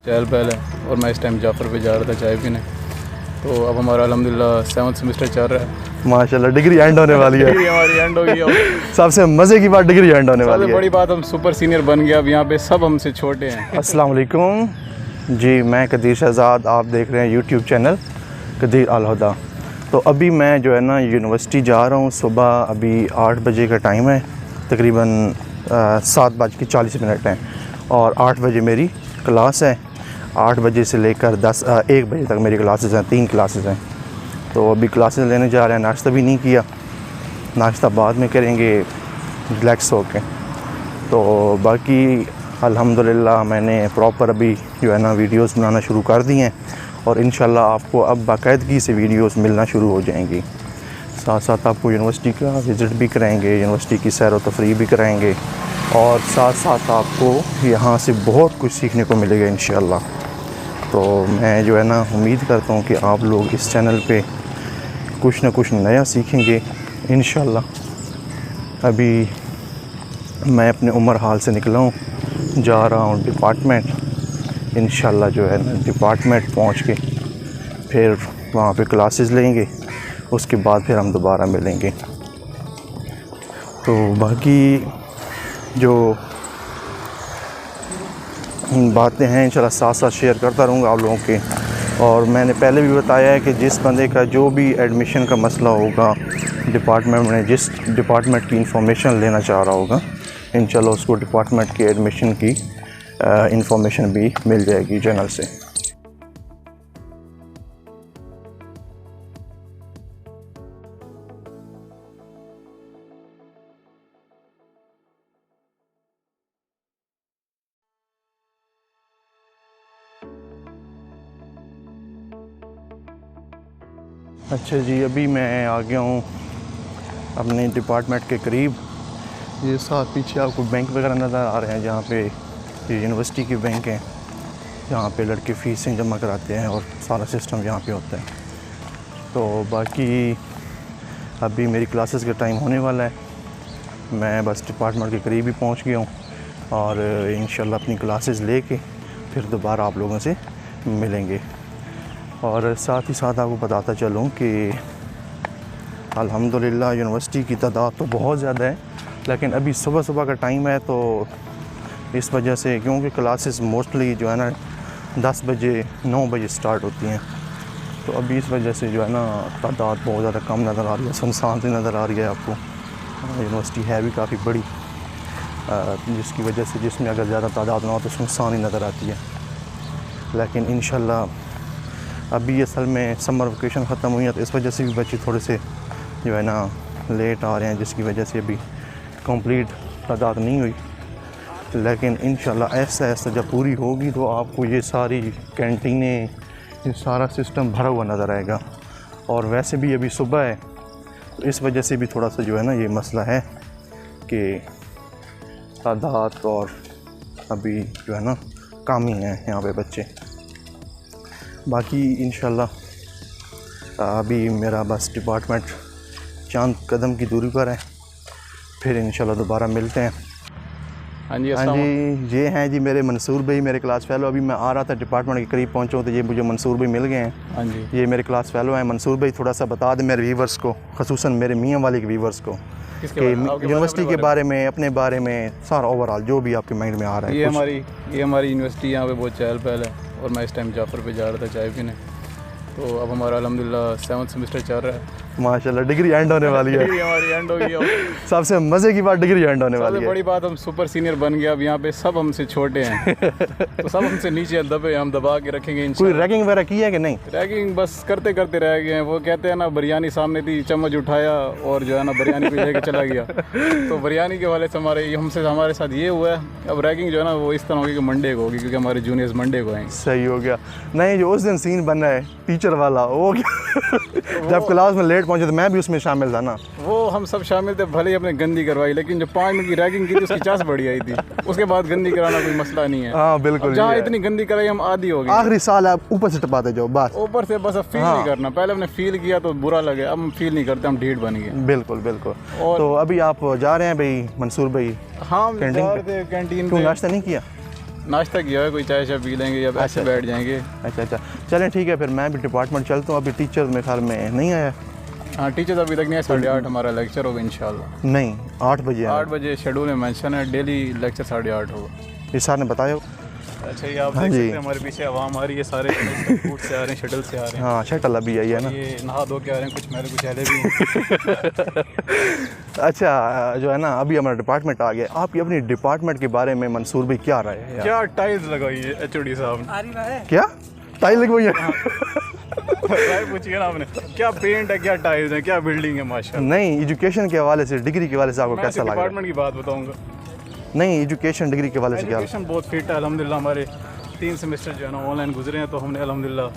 चहल पहल है और मैं इस टाइम जाफ़र पे जा रहा था चाय पीने। तो अब हमारा अल्हम्दुलिल्लाह 7th सेमेस्टर चल रहा है माशाल्लाह। डिग्री एंड होने वाली है। डिग्री हमारी एंड हो गई अब। सबसे मज़े की बात डिग्री एंड होने वाली सबसे है। बड़ी बात हम सुपर सीनियर बन गए, अब यहाँ पे सब हमसे छोटे हैं। अस्सलाम वालेकुम जी, मैं कदीर शहजाद, आप देख रहे हैं यूट्यूब चैनल कदीर अल हुदा। तो अभी मैं जो है ना यूनिवर्सिटी जा रहा हूँ। सुबह अभी 8 बजे का टाइम है, तकरीबन 7:40 है और 8 बजे मेरी क्लास है। 8 बजे से लेकर 1 बजे तक मेरी क्लासेस हैं, 3 क्लासेस हैं। तो अभी क्लासेस लेने जा रहे हैं। नाश्ता भी नहीं किया, नाश्ता बाद में करेंगे रिलैक्स होके। तो बाकी अल्हम्दुलिल्लाह मैंने प्रॉपर अभी जो है ना वीडियोस बनाना शुरू कर दी हैं और इंशाल्लाह आपको अब बाकायदगी से वीडियोस मिलना शुरू हो जाएंगी। साथ साथ आपको यूनिवर्सिटी का विज़िट भी कराएंगे, यूनिवर्सिटी की सैर व तफरीह भी कराएंगे और साथ साथ आपको यहाँ से बहुत कुछ सीखने को मिलेगा इंशाल्लाह। तो मैं जो है ना उम्मीद करता हूँ कि आप लोग इस चैनल पे कुछ ना कुछ नया सीखेंगे इंशाल्लाह। अभी मैं अपने उमर हाल से निकला हूँ, जा रहा हूँ डिपार्टमेंट। इंशाल्लाह जो है ना डिपार्टमेंट पहुँच के फिर वहाँ पे क्लासेस लेंगे, उसके बाद फिर हम दोबारा मिलेंगे। तो बाकी जो बातें हैं इंशाल्लाह साथ साथ शेयर करता रहूँगा आप लोगों के। और मैंने पहले भी बताया है कि जिस बंदे का जो भी एडमिशन का मसला होगा डिपार्टमेंट में, जिस डिपार्टमेंट की इंफॉर्मेशन लेना चाह रहा होगा, इंशाल्लाह उसको डिपार्टमेंट के एडमिशन की इंफॉर्मेशन भी मिल जाएगी चैनल से। अच्छा जी, अभी मैं आ गया हूँ अपने डिपार्टमेंट के करीब। ये साथ पीछे आपको बैंक वगैरह नज़र आ रहे हैं, जहाँ पे ये यूनिवर्सिटी के बैंक हैं, जहाँ पे लड़के फ़ीसें जमा कराते हैं और सारा सिस्टम यहाँ पे होता है। तो बाकी अभी मेरी क्लासेस का टाइम होने वाला है, मैं बस डिपार्टमेंट के करीब ही पहुँच गया हूँ और इंशाल्लाह अपनी क्लासेस लेके फिर दोबारा आप लोगों से मिलेंगे। और साथ ही साथ आपको बताता चलूँ कि अल्हम्दुलिल्लाह यूनिवर्सिटी की तादाद तो बहुत ज़्यादा है, लेकिन अभी सुबह सुबह का टाइम है, तो इस वजह से क्योंकि क्लासेस मोस्टली जो है ना 10 बजे 9 बजे स्टार्ट होती हैं, तो अभी इस वजह से जो है ना तादाद बहुत ज़्यादा कम नज़र आ रही है, सुनसान सी नज़र आ रही है आपको। यूनिवर्सिटी है भी काफ़ी बड़ी, जिसकी वजह से जिसमें अगर ज़्यादा तादाद ना हो तो सुनसान ही नज़र आती है। लेकिन इंशाल्लाह अभी असल में समर वेकेशन ख़त्म हुई है, तो इस वजह से भी बच्चे थोड़े से जो है ना लेट आ रहे हैं, जिसकी वजह से अभी कंप्लीट तादाद नहीं हुई। लेकिन इंशाल्लाह ऐसा ऐसा जब पूरी होगी तो आपको ये सारी कैंटीनें, ये सारा सिस्टम भरा हुआ नज़र आएगा। और वैसे भी अभी सुबह है, तो इस वजह से भी थोड़ा सा जो है ना ये मसला है कि तादाद और अभी जो है ना कम ही है यहाँ पे बच्चे। बाकी इंशाल्लाह अभी मेरा बस डिपार्टमेंट चंद कदम की दूरी पर है, फिर इंशाल्लाह दोबारा मिलते हैं। हाँ जी, हाँ जी, ये हैं जी मेरे मंसूर भाई, मेरे क्लास फेलो। अभी मैं आ रहा था डिपार्टमेंट के करीब पहुँचा तो ये मुझे मंसूर भाई मिल गए हैं। हाँ जी, ये मेरे क्लास फेलो हैं। मंसूर भाई थोड़ा सा बता दें मेरे व्यूवर्स को, ख़ुसूसन मेरे मियाँ वाले के व्यूवर्स को, कि यूनिवर्सिटी के बारे में, अपने बारे में, सारा ओवरऑल जो भी आपके माइंड में आ रहा है। ये हमारी यूनिवर्सिटी यहाँ पे बहुत चहल पहल है और मैं इस टाइम जाफ़र पे जा रहा था चाय पीने। तो अब हमारा अल्हम्दुलिल्लाह 7th सेमेस्टर चल रहा है। माशाल्लाह डिग्री एंड होने वाली है। डिग्री हमारी एंड हो गई अब। सबसे मज़े की बात डिग्री एंड होने वाली सबसे है। बड़ी बात हम सुपर सीनियर बन गए, अब यहाँ पे सब हमसे छोटे हैं। तो सब हमसे नीचे दबे, हम दबा के रखेंगे कोई इंशाल्लाह। रैगिंग वगैरह की है कि नहीं? रैगिंग बस करते करते रह गए हैं। वो कहते हैं ना, बिरयानी सामने थी, चम्मच उठाया और जो है ना बिरयानी पे लेके चला गया। तो बिरयानी के वाले से हमारे साथ ये हुआ है। अब रैगिंग जो है ना वो इस तरह होगी कि मंडे को होगी, क्योंकि हमारे जूनियर्स मंडे को आएंगे। सही हो गया। नहीं, जो उस दिन सीन बन रहा है टीचर वाला, वो जब क्लास में लेट पहुंचे तो मैं भी उसमें शामिल था ना। वो हम सब शामिल थे, भले ही अपने गंदी करवाई, लेकिन जो 5 मिनट की रैगिंग की थी उसकी चास बढ़ी आई थी। उसके बाद गंदी कराना कोई मसला नहीं है। हाँ बिल्कुल, जहाँ इतनी गंदी कराई हम आदी हो गए। आखिरी साल आप ऊपर से टपाते जाओ बस, ऊपर से बस अब फील नहीं करना। पहले हमने फील किया तो बुरा लगे, अब हम फील नहीं करते, हम ढीठ बन गए। बिल्कुल बिल्कुल। और तो अभी आप जा रहे हैं भाई मंसूर भाई? हाँ, कैंटीन कैंटीन क्यों नाश्ता नहीं किया? नाश्ता किया है, कोई चाय शाय पी लेंगे या ऐसे बैठ जाएंगे। अच्छा अच्छा, चलें ठीक है, फिर मैं भी डिपार्टमेंट चलता हूँ। अभी टीचर मेरे ख्याल में नहीं आया। हाँ टीचर अभी तक नहीं है, 8:30 हमारा लेक्चर होगा इंशाल्लाह। नहीं 8 बजे 8 बजे शेड्यूल में मेंशन है, डेली लेक्चर 8:30 होगा। ये सर ने बताया। अच्छा ये आप देख सकते हैं हमारे पीछे आवाम आ रही है, सारे फूड से आ रहे हैं, शटल से आ रहे हैं। हाँ शटल अभी आई है ना। ये नहा धो के आ रहे हैं, कुछ मेरे कुछ अहले भी। अच्छा जो है ना, अभी हमारा डिपार्टमेंट आ गया। आपकी अपनी डिपार्टमेंट के बारे में मंसूर भाई क्या राय है? क्या टाइल्स लगाई है HOD साहब ने? क्या टाइल लगवाई है? राय पूछिए ना आपने, क्या पेंट है, क्या टाइल्स है, क्या बिल्डिंग है माशाल्लाह। नहीं एजुकेशन के हवाले से, डिग्री के हवाले से आपको कैसा लगा? डिपार्टमेंट की बात बताऊंगा। नहीं एजुकेशन डिग्री के हवाले से क्या? एजुकेशन बहुत फिट है अल्हम्दुलिल्लाह। हमारे 3 सेमेस्टर जो है ना ऑनलाइन गुजरे हैं, तो हमने अल्हम्दुलिल्लाह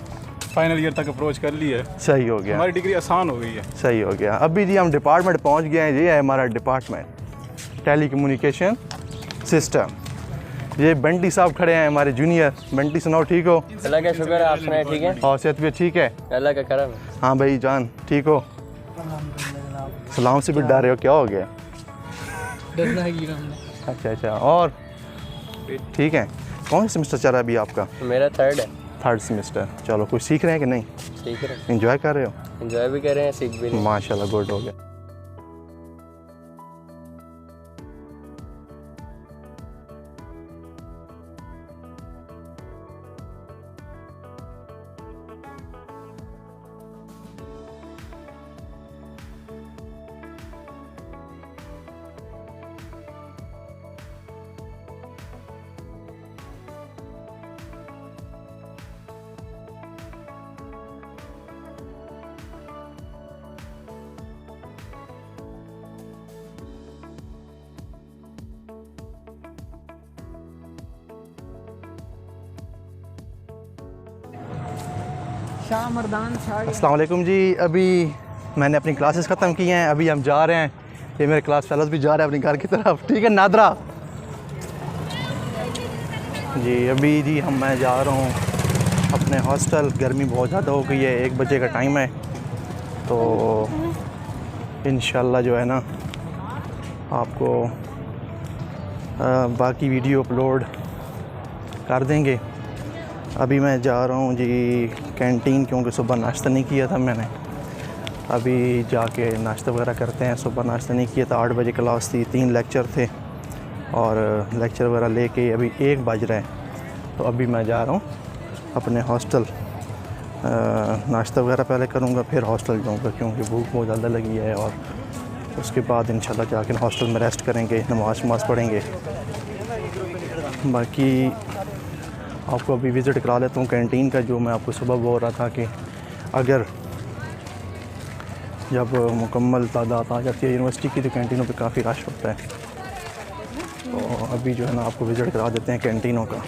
फाइनल ईयर तक अप्रोच कर ली है। सही हो गया, हमारी डिग्री आसान हो गई है। सही हो गया। अभी जी हम डिपार्टमेंट पहुंच गए हैं। ये है हमारा डिपार्टमेंट, टेली कम्युनिकेशन सिस्टम। ये बंटी साहब खड़े हैं हमारे जूनियर। बंटी सुनाओ, ठीक हो? अल्लाह का शुक्र है, आप सुनाए ठीक है? और सेहत भी ठीक है? अल्लाह का करम है। हाँ भाई जान ठीक हो? सलाम से भी डर रहे हो, क्या हो गया? डरना है हमने। अच्छा अच्छा, और ठीक है। कौन सा सेमेस्टर चल रहा है अभी आपका? मेरा 3rd है। 3rd semester. चलो कुछ सीख रहे हैं कि नहीं? सीख रहे हैं, एंजॉय कर रहे हो? एंजॉय भी कर रहे हैं, सीख भी रहे हैं। माशाल्लाह, गुड हो गया। अस्सलाम वालेकुम जी। अभी मैंने अपनी क्लासेस ख़त्म की हैं, अभी हम जा रहे हैं। ये मेरे क्लास फेलोज भी जा रहे हैं अपने घर की तरफ, ठीक है नादरा जी। अभी जी मैं जा रहा हूँ अपने हॉस्टल। गर्मी बहुत ज़्यादा हो गई है, 1 बजे का टाइम है, तो इंशाल्लाह जो है ना आपको बाकी वीडियो अपलोड कर देंगे। अभी मैं जा रहा हूँ जी कैंटीन, क्योंकि सुबह नाश्ता नहीं किया था मैंने। अभी जाके नाश्ता वगैरह करते हैं। सुबह नाश्ता नहीं किया था, 8 बजे क्लास थी, 3 लेक्चर थे और लेक्चर वगैरह लेके अभी 1 बज रहे हैं। तो अभी मैं जा रहा हूँ अपने हॉस्टल। नाश्ता वगैरह पहले करूँगा, फिर हॉस्टल जाऊँगा, क्योंकि भूख बहुत ज़्यादा लगी है। और उसके बाद इंशाल्लाह जाके हॉस्टल में रेस्ट करेंगे, नमाज़ पढ़ेंगे। बाकी आपको अभी विज़िट करा लेता हूँ कैंटीन का, जो मैं आपको सुबह बोल रहा था कि अगर जब मुकम्मल तादाद आ जाती है यूनिवर्सिटी की, तो कैंटीनों पे काफ़ी रश होता है। तो अभी जो है ना आपको विज़िट करा देते हैं कैंटीनों का।